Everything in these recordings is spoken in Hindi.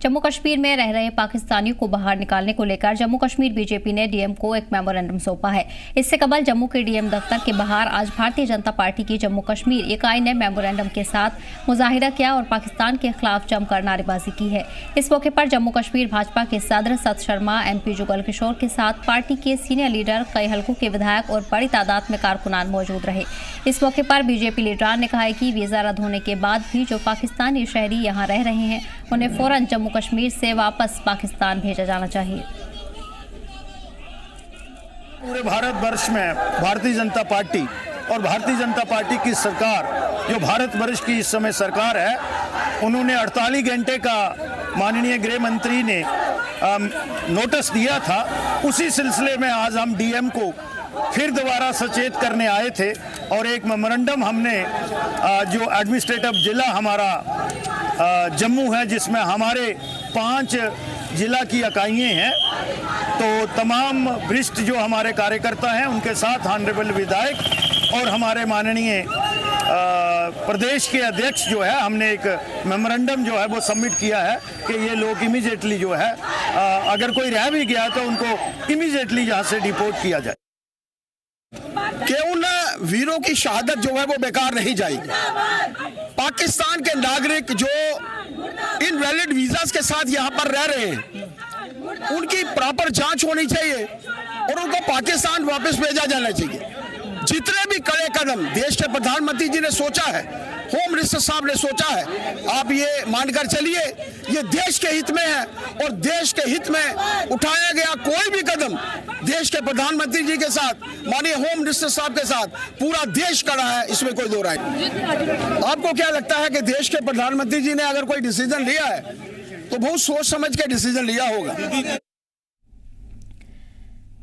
जम्मू कश्मीर में रह रहे पाकिस्तानियों को बाहर निकालने को लेकर जम्मू कश्मीर बीजेपी ने डीएम को एक मेमोरेंडम सौंपा है। इससे कबल जम्मू के डीएम दफ्तर के बाहर आज भारतीय जनता पार्टी की जम्मू कश्मीर इकाई ने मेमोरेंडम के साथ मुजाहिरा किया और पाकिस्तान के खिलाफ जमकर नारेबाजी की है। इस मौके पर जम्मू कश्मीर भाजपा के सदर सत शर्मा, MP जुगल किशोर के साथ पार्टी के सीनियर लीडर, कई हलकों के विधायक और बड़ी तादाद में कारकुनान मौजूद रहे। इस मौके पर बीजेपी लीडरान ने कहा है कि वीजा रद्द होने के बाद भी जो पाकिस्तानी शहरी यहां रह रहे हैं उन्हें फौरन जम्मू कश्मीर से वापस पाकिस्तान भेजा जाना चाहिए। पूरे भारतवर्ष में भारतीय जनता पार्टी और भारतीय जनता पार्टी की सरकार, जो भारतवर्ष की इस समय सरकार है, उन्होंने 48 घंटे का माननीय गृह मंत्री ने नोटिस दिया था। उसी सिलसिले में आज हम डीएम को फिर दोबारा सचेत करने आए थे और एक मेमोरेंडम हमने जो एडमिनिस्ट्रेटिव जिला हमारा जम्मू है, जिसमें हमारे 5 जिला की इकाइयाँ हैं, तो तमाम वरिष्ठ जो हमारे कार्यकर्ता हैं उनके साथ ऑनरेबल विधायक और हमारे माननीय प्रदेश के अध्यक्ष जो है, हमने एक मेमोरेंडम जो है वो सबमिट किया है कि ये लोग इमीडिएटली जो है अगर कोई रह भी गया तो उनको इमीडिएटली यहाँ से डिपोर्ट किया जाए कि उन वीरों की शहादत जो है वो बेकार नहीं जाएगी। पाकिस्तान के नागरिक जो इनवैलिड वीजास के साथ यहाँ पर रह रहे हैं, उनकी प्रॉपर जांच होनी चाहिए और उनको पाकिस्तान वापस भेजा जाना चाहिए। जितने भी कड़े कदम देश के प्रधानमंत्री जी ने सोचा है, होम मिनिस्टर साहब ने सोचा है, आप ये मानकर चलिए ये देश के हित में है और देश के हित में उठाया गया कोई भी कदम देश के प्रधानमंत्री जी के साथ, माननीय होम मिनिस्टर साहब के साथ पूरा देश खड़ा है, इसमें कोई दो राय नहीं। आपको क्या लगता है कि देश के प्रधानमंत्री जी ने अगर कोई डिसीजन लिया है तो बहुत सोच समझ के डिसीजन लिया होगा।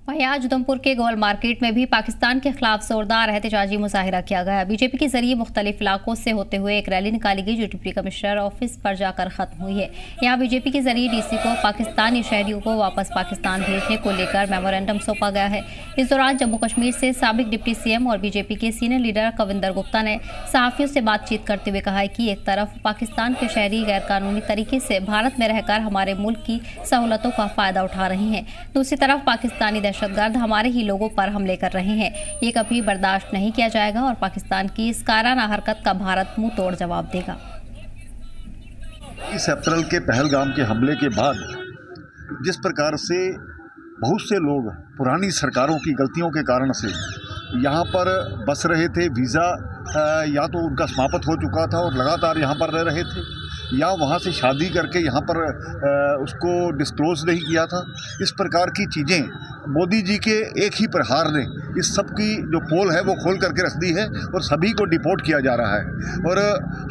वहीं आज उधमपुर के गोल मार्केट में भी पाकिस्तान के खिलाफ जोरदार एहतजाजी मुजाहिरा किया गया। बीजेपी के जरिए मुख्तलिफ इलाकों से होते हुए एक रैली निकाली गई जो डिप्टी कमिश्नर ऑफिस पर जाकर खत्म हुई है। यहाँ बीजेपी के जरिए डीसी को पाकिस्तानी शहरियों को वापस पाकिस्तान भेजने को लेकर मेमोरेंडम सौंपा गया है। इस दौरान जम्मू कश्मीर से साबिक डिप्टी CM और बीजेपी के सीनियर लीडर कविंदर गुप्ता ने सहाफियों से बातचीत करते हुए कहा है कि एक तरफ पाकिस्तान के शहरी गैरकानूनी तरीके से भारत में रहकर हमारे मुल्क की सहूलतों का फायदा उठा रहे हैं, दूसरी तरफ पाकिस्तानी दहशतगर्द हमारे ही लोगों पर हमले कर रहे हैं। ये कभी बर्दाश्त नहीं किया जाएगा और पाकिस्तान की इस कायराना हरकत का भारत मुंह तोड़ जवाब देगा। 20 अप्रैल के पहलगाम के हमले के बाद जिस प्रकार से बहुत से लोग पुरानी सरकारों की गलतियों के कारण से यहाँ पर बस रहे थे, वीज़ा या तो उनका समाप्त हो चुका था और लगातार यहाँ पर रह रहे थे, या वहाँ से शादी करके यहाँ पर उसको डिस्क्लोज नहीं किया था। इस प्रकार की चीज़ें मोदी जी के एक ही प्रहार ने इस सब की जो पोल है वो खोल करके रख दी है और सभी को डिपोर्ट किया जा रहा है। और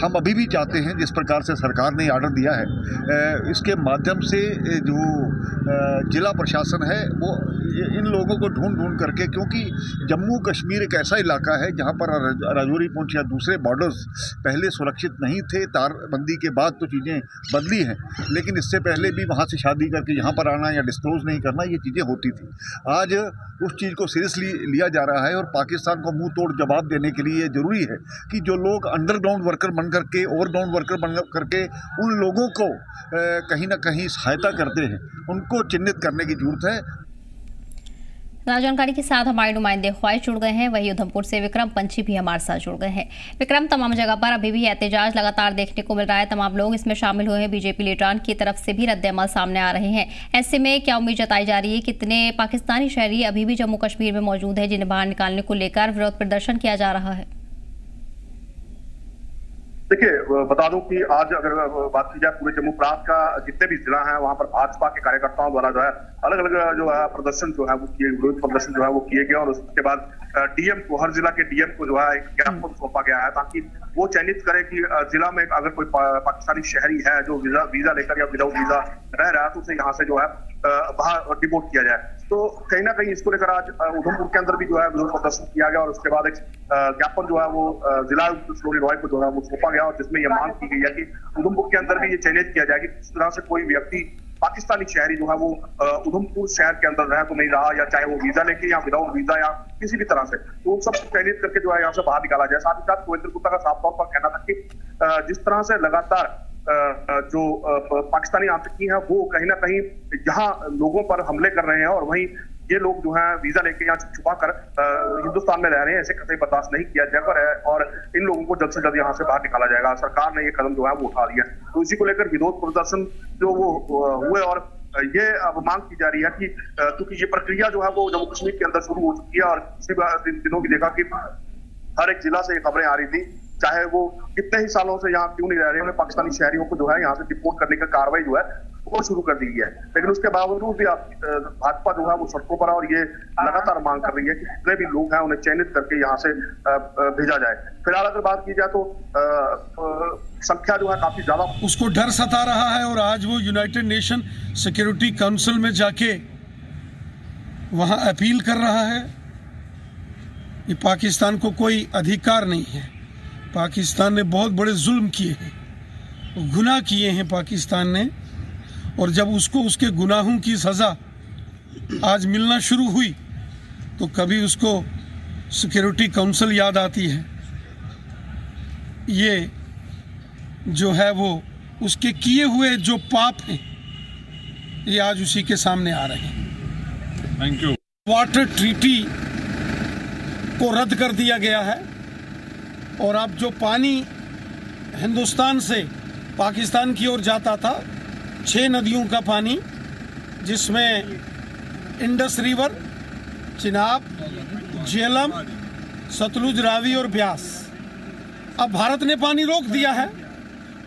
हम अभी भी चाहते हैं, जिस प्रकार से सरकार ने आर्डर दिया है, इसके माध्यम से जो जिला प्रशासन है वो इन लोगों को ढूंढ करके, क्योंकि जम्मू कश्मीर एक ऐसा इलाका है जहाँ पर राजौरी, पुंछ या दूसरे बॉर्डर्स पहले सुरक्षित नहीं थे। तारबंदी के बाद तो चीज़ें बदली हैं, लेकिन इससे पहले भी वहाँ से शादी करके यहाँ पर आना या डिस्क्लोज नहीं करना, ये चीज़ें होती थी। आज उस चीज़ को सीरियसली लिया जा रहा है और पाकिस्तान को मुंह तोड़ जवाब देने के लिए ज़रूरी है कि जो लोग अंडरग्राउंड वर्कर बन करके, ओवरग्राउंड वर्कर बन करके उन लोगों को कहीं ना कहीं सहायता करते हैं, उनको चिन्हित करने की जरूरत है। जानकारी के साथ हमारे नुमाइंदे ख्वाहिश जुड़ गए हैं, वहीं उधमपुर से विक्रम पंछी भी हमारे साथ जुड़ गए हैं। विक्रम, तमाम जगह पर अभी भी एहतजाज लगातार देखने को मिल रहा है, तमाम लोग इसमें शामिल हुए हैं, बीजेपी लीडरान की तरफ से भी रद्द-ए-अमल सामने आ रहे हैं। ऐसे में क्या उम्मीद जताई जा रही है? कितने पाकिस्तानी शहरी अभी भी जम्मू कश्मीर में मौजूद है जिन्हें बाहर निकालने को लेकर विरोध प्रदर्शन किया जा रहा है? देखिए, बता दूं कि आज अगर बात की जाए पूरे जम्मू प्रांत का जितने भी जिला हैं वहां पर भाजपा के कार्यकर्ताओं द्वारा जो है अलग अलग जो है प्रदर्शन जो है वो किए, विरोध प्रदर्शन जो है वो किए गए और उसके बाद डीएम को, हर जिला के डीएम को जो है एक ज्ञापन सौंपा गया है ताकि वो चयनित करे कि जिला में अगर कोई पाकिस्तानी शहरी है जो वीजा लेकर या विदाउट वीजा रह रहा है तो उसे यहाँ से जो है बाहर डिपोर्ट किया जाए। तो कहीं ना कहीं इसको लेकर आज उधमपुर के अंदर भी जो है विरोध प्रदर्शन किया गया और उसके बाद एक ज्ञापन जो है वो जिला सुलोरी रॉय को जो है वो सौंपा गया और जिसमें यह मांग की गई है कि उधमपुर के अंदर भी ये चयनित किया जाए कि किस तरह से कोई व्यक्ति पाकिस्तानी शहरी जो है वो उधमपुर शहर के अंदर रह तो नहीं रहा, या चाहे वो वीजा लेके या विदाउट वीजा या किसी भी तरह से, तो उन सबको चयनित करके जो है यहाँ से बाहर निकाला जाए। साथ ही साथ कविंदर गुप्ता का साफ तौर पर कहना था कि जिस तरह से लगातार जो पाकिस्तानी आतंकी हैं वो कहीं ना कहीं यहाँ लोगों पर हमले कर रहे हैं, और वहीं ये लोग जो है वीजा लेके यहाँ छुपा कर हिंदुस्तान में रह रहे हैं। ऐसे कतई बर्दाश्त नहीं किया जाएगा और इन लोगों को जल्द से जल्द यहाँ से बाहर निकाला जाएगा। सरकार ने ये कदम जो है वो उठा लिया, तो इसी को लेकर विरोध प्रदर्शन जो वो हुए, और ये अब मांग की जा रही है कि क्योंकि ये प्रक्रिया जो है वो जम्मू कश्मीर के अंदर शुरू हो चुकी है, और पिछले दिनों की देखा कि हर एक जिला से ये खबरें आ रही थी, चाहे वो कितने ही सालों से यहाँ क्यों नहीं रह रहे, उन्हें पाकिस्तानी शहरियों को जो है यहाँ से डिपोर्ट करने की कार्रवाई जो है वो शुरू कर दी है। लेकिन उसके बावजूद भी भाजपा जो है वो सड़कों पर, और ये लगातार मांग कर रही है कि जितने भी लोग हैं उन्हें चयनित करके यहाँ से भेजा जाए। फिलहाल अगर बात की जाए तो संख्या जो है काफी ज्यादा, उसको डर सता रहा है, और आज वो यूनाइटेड नेशन सिक्योरिटी काउंसिल में जाके वहाँ अपील कर रहा है। ये पाकिस्तान को कोई अधिकार नहीं है। पाकिस्तान ने बहुत बड़े जुल्म किए हैं, गुनाह किए हैं पाकिस्तान ने, और जब उसको उसके गुनाहों की सज़ा आज मिलना शुरू हुई तो कभी उसको सिक्योरिटी काउंसिल याद आती है। ये जो है वो उसके किए हुए जो पाप हैं ये आज उसी के सामने आ रहे हैं। Thank you. वाटर ट्रीटी को रद्द कर दिया गया है, और अब जो पानी हिंदुस्तान से पाकिस्तान की ओर जाता था, 6 नदियों का पानी, जिसमें इंडस रिवर, चिनाब, झेलम, सतलुज, रावी और ब्यास, अब भारत ने पानी रोक दिया है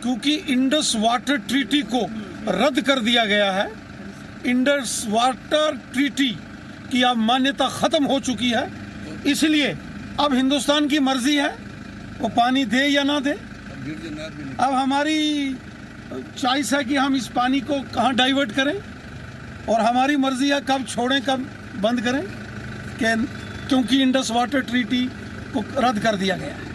क्योंकि इंडस वाटर ट्रीटी को रद्द कर दिया गया है। इंडस वाटर ट्रीटी की अब मान्यता खत्म हो चुकी है, इसलिए अब हिंदुस्तान की मर्जी है वो पानी दे या ना दे। अब हमारी चॉइस है कि हम इस पानी को कहाँ डाइवर्ट करें, और हमारी मर्जी है कब छोड़ें कब बंद करें, क्योंकि इंडस वाटर ट्रीटी को रद्द कर दिया गया है।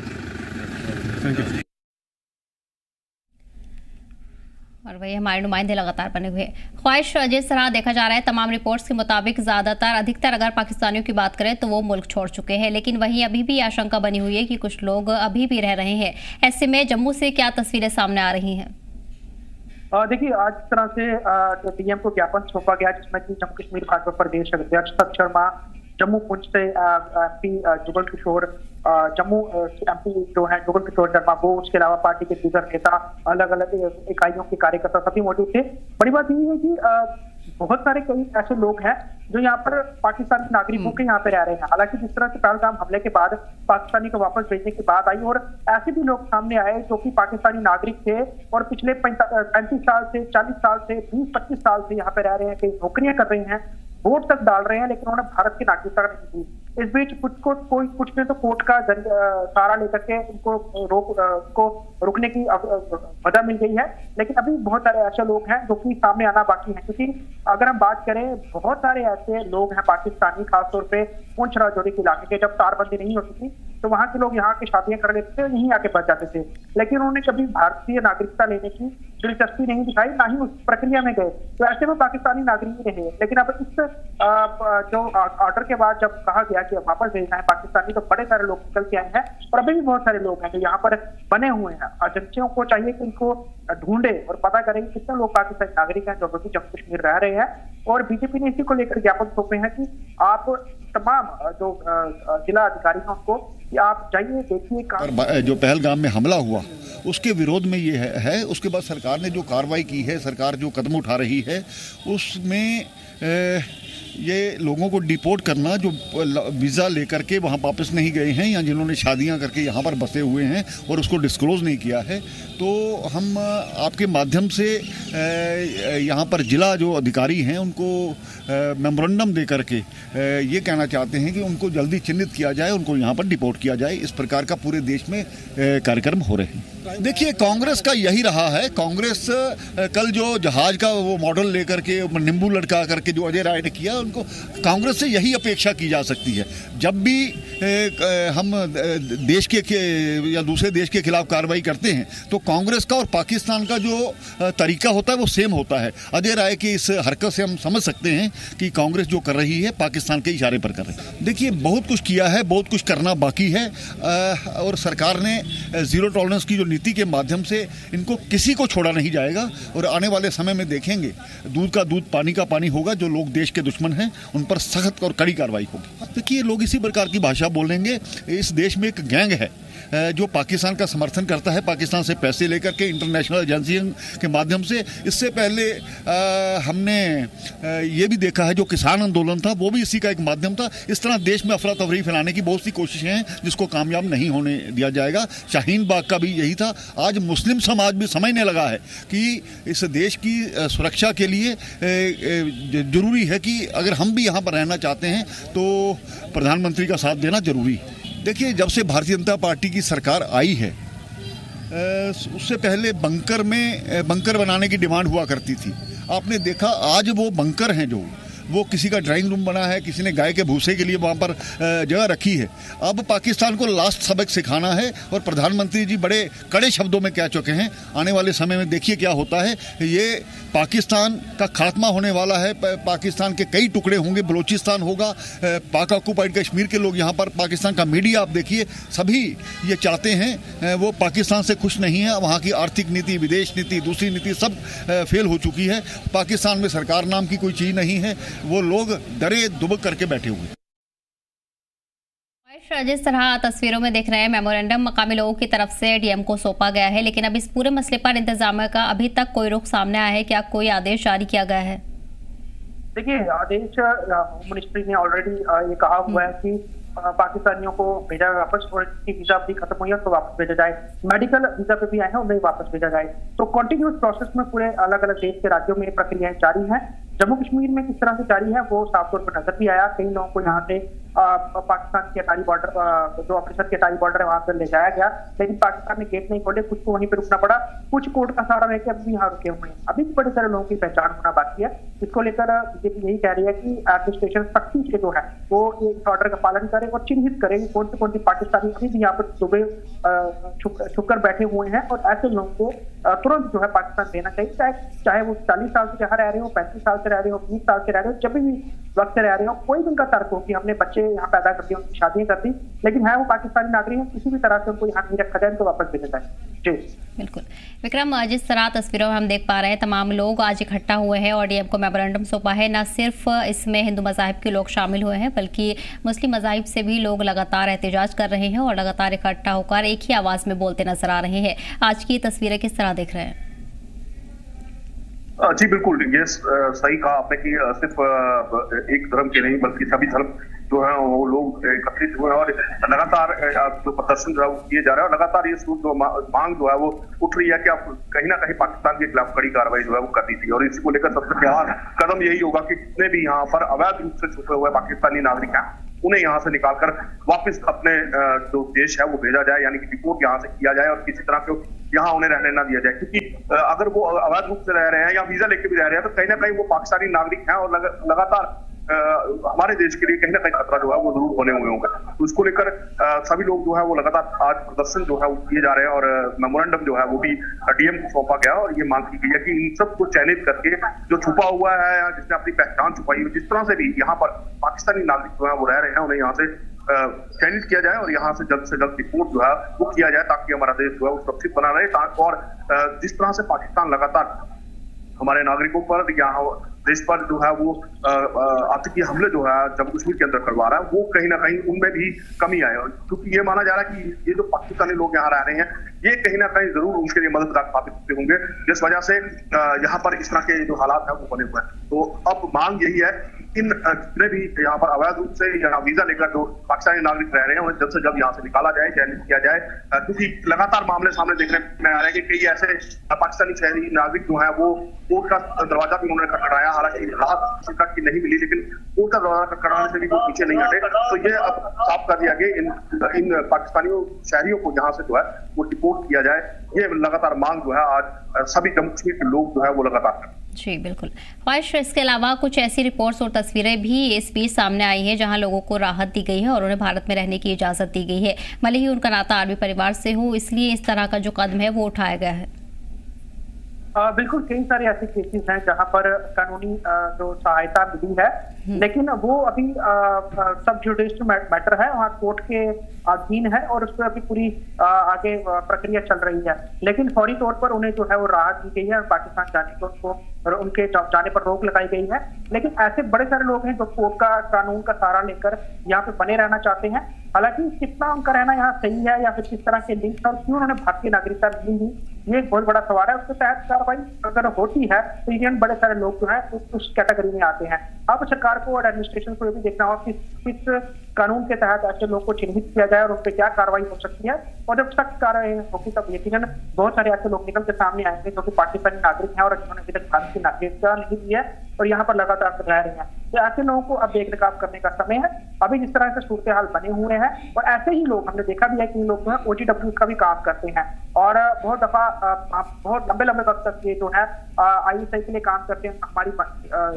और वही हमारे नुमाइंदे लगातार बने हुए ख्वाहिश जिस तरह देखा जा रहा है, तमाम रिपोर्ट्स के मुताबिक अधिकतर अगर पाकिस्तानियों की बात करें तो वो मुल्क छोड़ चुके हैं, लेकिन वहीं अभी भी आशंका बनी हुई है कि कुछ लोग अभी भी रह रहे हैं। ऐसे में जम्मू से क्या तस्वीरें सामने आ रही हैं? देखिए, आज इस तरह से पीएम को ज्ञापन सौंपा गया जिसमें कि जम्मू कश्मीर भाजपा प्रदेश अध्यक्ष सत शर्मा, जम्मू पुंछ से एमपी जुगल किशोर, जम्मू एमपी जो है जुगल किशोर शर्मा, वो, उसके अलावा पार्टी के दीगर नेता, अलग अलग इकाइयों के कार्यकर्ता सभी मौजूद थे। बड़ी बात यह है कि बहुत सारे कई ऐसे लोग हैं जो यहाँ पर पाकिस्तानी नागरिकों के यहाँ पे रह रहे हैं। हालांकि जिस तरह से पहलगाम हमले के बाद पाकिस्तानी को वापस भेजने की बात आई, और ऐसे भी लोग सामने आए जो कि पाकिस्तानी नागरिक थे और पिछले 35 साल से, 40 साल से, 20-25 साल से यहाँ पे रह रहे हैं, कई नौकरियां कर रहे हैं, वोट तक डाल रहे हैं, लेकिन उन्होंने भारत की नागरिकता नहीं दी। इस बीच कुछ ने तो कोर्ट का सहारा लेकर के उनको रोकने की वजह मिल गई है, लेकिन अभी बहुत सारे ऐसे लोग हैं जो कि सामने आना बाकी है। क्योंकि अगर हम बात करें, बहुत सारे ऐसे लोग हैं पाकिस्तानी, खासतौर पे पुंछ राजौरी के इलाके के, जब तारबंदी नहीं होती थी तो वहां के लोग यहाँ की शादियां कर लेते थे, यहीं आके बच जाते थे, लेकिन उन्होंने कभी भारतीय नागरिकता लेने की दिलचस्पी नहीं दिखाई, ना ही उस प्रक्रिया में गए, तो ऐसे में पाकिस्तानी नागरिक रहे। लेकिन अब इस जो ऑर्डर के बाद जब कहा गया कि वापस भेजना है पाकिस्तानी, तो बड़े सारे लोग निकल के आए हैं, और अभी भी बहुत सारे लोग हैं जो यहाँ पर बने हुए हैं। एजेंसियों को चाहिए कि इनको ढूंढे और पता करें कि कितने लोग पाकिस्तानी नागरिक हैं जो अभी जम्मू कश्मीर रह रहे हैं। और बीजेपी ने इसी को लेकर ज्ञापन सौंपे हैं कि आप तमाम जो जिला अधिकारी हैं उनको कि आप जाइए, देखिए। जो पहलगाम में हमला हुआ उसके विरोध में ये है। उसके बाद सरकार ने जो कार्रवाई की है, सरकार जो कदम उठा रही है, उसमें ये लोगों को डिपोर्ट करना जो वीज़ा लेकर के वहाँ वापस नहीं गए हैं, या जिन्होंने शादियाँ करके यहाँ पर बसे हुए हैं और उसको डिस्क्लोज़ नहीं किया है, तो हम आपके माध्यम से यहाँ पर जिला जो अधिकारी हैं उनको मेमोरेंडम दे करके ये कहना चाहते हैं कि उनको जल्दी चिन्हित किया जाए, उनको यहाँ पर डिपोर्ट किया जाए। इस प्रकार का पूरे देश में कार्यक्रम हो रहे हैं। देखिए, कांग्रेस का यही रहा है। कांग्रेस कल जो जहाज का वो मॉडल लेकर के नींबू लटका करके जो अजय राय ने किया, उनको कांग्रेस से यही अपेक्षा की जा सकती है। जब भी हम देश के या दूसरे देश के खिलाफ कार्रवाई करते हैं तो कांग्रेस का और पाकिस्तान का जो तरीका होता है वो सेम होता है। अजय राय की इस हरकत से हम समझ सकते हैं कि कांग्रेस जो कर रही है पाकिस्तान के इशारे पर कर रही है। देखिए, बहुत कुछ किया है, बहुत कुछ करना बाकी है, और सरकार ने जीरो टॉलरेंस की जो नीति के माध्यम से इनको किसी को छोड़ा नहीं जाएगा और आने वाले समय में देखेंगे दूध का दूध पानी का पानी होगा। जो लोग देश के दुश्मन हैं उन पर सख्त और कड़ी कार्रवाई होगी। देखिए, लोग इसी प्रकार की भाषा बोलेंगे। इस देश में एक गैंग है जो पाकिस्तान का समर्थन करता है, पाकिस्तान से पैसे लेकर के इंटरनेशनल एजेंसियों के माध्यम से। इससे पहले हमने ये भी देखा है जो किसान आंदोलन था वो भी इसी का एक माध्यम था। इस तरह देश में अफरा तफरी फैलाने की बहुत सी कोशिशें हैं जिसको कामयाब नहीं होने दिया जाएगा। शाहीन बाग का भी यही था। आज मुस्लिम समाज भी समझने लगा है कि इस देश की सुरक्षा के लिए जरूरी है कि अगर हम भी यहाँ पर रहना चाहते हैं तो प्रधानमंत्री का साथ देना जरूरी है। देखिए, जब से भारतीय जनता पार्टी की सरकार आई है उससे पहले बंकर बनाने की डिमांड हुआ करती थी। आपने देखा आज वो बंकर हैं जो वो किसी का ड्राइंग रूम बना है, किसी ने गाय के भूसे के लिए वहाँ पर जगह रखी है। अब पाकिस्तान को लास्ट सबक सिखाना है और प्रधानमंत्री जी बड़े कड़े शब्दों में कह चुके हैं। आने वाले समय में देखिए क्या होता है। ये पाकिस्तान का खात्मा होने वाला है। पाकिस्तान के कई टुकड़े होंगे, बलूचिस्तान होगा, पाक ऑक्युपाइड कश्मीर के लोग यहाँ पर, पाकिस्तान का मीडिया आप देखिए, सभी ये चाहते हैं। वो पाकिस्तान से खुश नहीं है। वहाँ की आर्थिक नीति, विदेश नीति, दूसरी नीति सब फेल हो चुकी है। पाकिस्तान में सरकार नाम की कोई चीज़ नहीं है। वो लोग डरे दुबक करके बैठे हुए। जिस तरह तस्वीरों में देख रहे हैं, मेमोरेंडम मकामी लोगों की तरफ से डीएम को सौंपा गया है, लेकिन अब इस पूरे मसले पर इंतजामिया का अभी तक कोई रुख सामने आया है? क्या कोई आदेश जारी किया गया है? देखिए, आदेश होम मिनिस्ट्री ने ऑलरेडी ये कहा हुआ है कि पाकिस्तानियों को भेजा वापस, और जिसकी वीजा अभी खत्म हुई है तो वापस भेजा जाए। मेडिकल वीजा पे भी आए हैं उन्हें वापस भेजा जाए। तो कंटिन्यूस प्रोसेस में पूरे अलग अलग देश के राज्यों में प्रक्रियाएं जारी हैं। जम्मू कश्मीर में किस तरह से जारी है वो साफ तौर पर नजर भी आया। कई लोगों को यहाँ से पाकिस्तान के अटारी बॉर्डर, जो अमृतसर के अटारी बॉर्डर है वहां से ले जाया गया, लेकिन पाकिस्तान ने गेट नहीं खोले। कुछ को वहीं पर रुकना पड़ा, कुछ कोर्ट का सहारा रह के अभी यहाँ रुके हुए हैं। अभी बड़े सारे लोगों की पहचान होना बाकी है। इसको लेकर बीजेपी यही कह रही है कि एडमिनिस्ट्रेशन सख्ती से जो है वो इस ऑर्डर का पालन करे और चिन्हित करे कौन से पाकिस्तानी अभी भी यहाँ पर सुबह छुपकर बैठे हुए हैं, और ऐसे लोगों को तुरंत जो है पाकिस्तान देना चाहिए। चाहे वो 40 साल से यहाँ रह रहे हो, 35 साल से रह रहे हो, 20 साल से रह रहे हो, जब भी वक्त से रह रहे हो, कोई भी उनका तर्क हो कि हमने बच्चे यहाँ पैदा कर दिए, उनकी शादियां कर दी, लेकिन है वो पाकिस्तानी नागरिक है, किसी भी तरह से उनको यहाँ नहीं रखा जाए, तो वापस भेजा जाए। जी बिल्कुल विक्रम, जिस तरह तस्वीरों में हम देख पा रहे हैं, तमाम लोग आज इकट्ठा हुए हैं और डीएम को मेमोरेंडम सौंपा है। न सिर्फ इसमें हिंदू मज़ाहिब के लोग शामिल हुए हैं, बल्कि मुस्लिम मज़ाहिब से भी लोग लगातार एहतजाज कर रहे हैं और लगातार इकट्ठा होकर एक ही आवाज़ में बोलते नजर आ रहे हैं। आज की तस्वीरें किस तरह देख रहे हैं? जी बिल्कुल, ये सही कहा आपने कि सिर्फ एक धर्म के नहीं बल्कि सभी धर्म जो है वो लोग एकत्रित हुए हैं और लगातार जो प्रदर्शन जो है वो किए जा रहे हैं और लगातार ये जो मांग जो है वो उठ रही है कि आप कहीं ना कहीं पाकिस्तान के खिलाफ कड़ी कार्रवाई जो है वो करनी चाहिए। और इसी को लेकर सबसे पहला कदम यही होगा कि जितने भी यहाँ पर अवैध रूप से छुपे हुए पाकिस्तानी नागरिक हैं उन्हें यहाँ से निकालकर वापस अपने जो देश है वो भेजा जाए, यानी कि डिपोर्ट यहाँ से किया जाए और किसी तरह के यहाँ उन्हें रहने ना दिया जाए। क्योंकि अगर वो अवैध रूप से रह रहे हैं या वीजा लेके भी रह रहे हैं तो कहीं ना कहीं वो पाकिस्तानी नागरिक हैं और लगातार हमारे देश के लिए कहीं ना कहीं खतरा जो है वो जरूर बने हुए होंगे। तो इसको लेकर सभी लोग जो है वो लगातार आज प्रदर्शन जो है वो किए जा रहे हैं और मेमोरेंडम जो है वो भी डीएम को सौंपा गया और ये मांग की गई है कि इन सबको चयनित करके जो छुपा हुआ है या जिसने अपनी पहचान छुपाई हुई, जिस तरह से भी यहाँ पर पाकिस्तानी नागरिक जो है वो रह रहे हैं, उन्हें यहाँ से चयनित किया जाए और यहाँ से जल्द रिपोर्ट जो है वो किया जाए ताकि हमारा देश जो है वो सुरक्षित बना रहे। और जिस तरह से पाकिस्तान लगातार हमारे नागरिकों पर यहाँ देश पर जो है वो आतंकी हमले जो है जम्मू कश्मीर के अंदर करवा रहा है, वो कहीं ना कहीं उनमें भी कमी आए। क्योंकि ये माना जा रहा है कि ये जो पाकिस्तानी लोग यहाँ रह रहे हैं ये कहीं ना कहीं जरूर उनके लिए मददगार साबित होते होंगे, जिस वजह से यहाँ पर इस तरह के जो हालात है वो बने हुए हैं। तो अब मांग यही है इन जितने भी यहाँ पर अवैध रूप से या वीजा लेकर जो पाकिस्तानी नागरिक रह रहे हैं उन्हें जल्द से जल्द यहाँ से निकाला जाए, चयनित किया जाए। क्योंकि लगातार मामले सामने देखने में आ रहे हैं कि कई ऐसे पाकिस्तानी शहरी नागरिक जो है वो कोर्ट का दरवाजा भी उन्होंने खटखटाया, हालांकि राहत सरकार की नहीं मिली, लेकिन कोर्ट का दरवाजा खटखटाने से भी वो पीछे नहीं हटे। तो ये अब साफ कर दिया गया इन पाकिस्तानियों शहरियों को यहाँ से जो है वो डिपोर्ट किया जाए। ये लगातार मांग जो है आज सभी जम्मू कश्मीर के लोग जो है वो लगातार कर। जी बिल्कुल ख्वाहिश। इसके अलावा कुछ ऐसी रिपोर्ट्स और तस्वीरें भी इस बीच सामने आई हैं जहां लोगों को राहत दी गई है और उन्हें भारत में रहने की इजाज़त दी गई है, भले ही उनका नाता आर्मी परिवार से हो, इसलिए इस तरह का जो कदम है वो उठाया गया है। बिल्कुल कई सारे ऐसे केसेस हैं जहां पर कानूनी जो सहायता मिली है, लेकिन वो अभी सब जुडिशियल मैटर है, वहाँ कोर्ट के अधीन है और उस पर अभी पूरी आगे प्रक्रिया चल रही है। लेकिन फौरी तौर पर उन्हें जो है वो राहत दी गई है, पाकिस्तान जाने को उनके जाने पर रोक लगाई गई है। लेकिन ऐसे बड़े सारे लोग हैं जो कोर्ट का कानून का सहारा लेकर यहाँ पे बने रहना चाहते हैं। हालांकि कितना उनका रहना यहाँ सही है या फिर किस तरह के लिंक और क्यों उन्होंने भारतीय नागरिकता ली थी, ये एक बहुत बड़ा सवाल है। उसके तहत कार्रवाई अगर होती है तो इंडियन बड़े सारे लोग जो है उस कैटेगरी में आते हैं। अब सरकार को और एडमिनिस्ट्रेशन को ये भी देखना होगा कि किस कानून के तहत ऐसे लोग को चिन्हित किया जाए और उन पर क्या कार्रवाई हो सकती है। और जब सख्त कार्रवाई होगी तब यकीनन बहुत सारे ऐसे लोग निकल के सामने आएंगे जो कि पाकिस्तानी नागरिक हैं और जिन्होंने अभी तक भारत की नागरिकता नहीं दी है और यहाँ पर लगातार रह रहे हैं। तो ऐसे लोगों को अब देखरेख करने का समय है। अभी जिस तरह से सूरत हाल बने हुए हैं और ऐसे ही लोग हमने देखा भी है कि लोग जो है OTW का भी काम करते हैं और बहुत दफा बहुत लंबे वक्त तक ये जो है ISI के लिए काम करते हैं, हमारी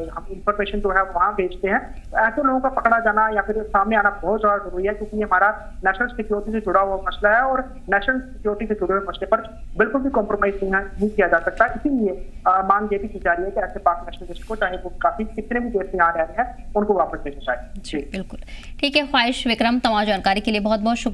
हम इंफॉर्मेशन जो है वहां भेजते हैं। तो ऐसे लोगों का पकड़ा जाना या फिर सामने आना बहुत ज्यादा जरूरी है, क्योंकि ये हमारा नेशनल सिक्योरिटी से जुड़ा हुआ मसला है और नेशनल सिक्योरिटी से जुड़े हुए मसले पर बिल्कुल भी कॉम्प्रोमाइज नहीं किया जा सकता। इसीलिए मांग ये भी की जा रही है कि ऐसे पाक नेशनलिस्ट को, चाहे वो काफी कितने भी देर से यहाँ रह रहे हैं, उनको वापस भेजा जाए। जी बिल्कुल ठीक है। ख्वाहिश विक्रम, तमाम जानकारी के लिए बहुत बहुत शुक्रिया।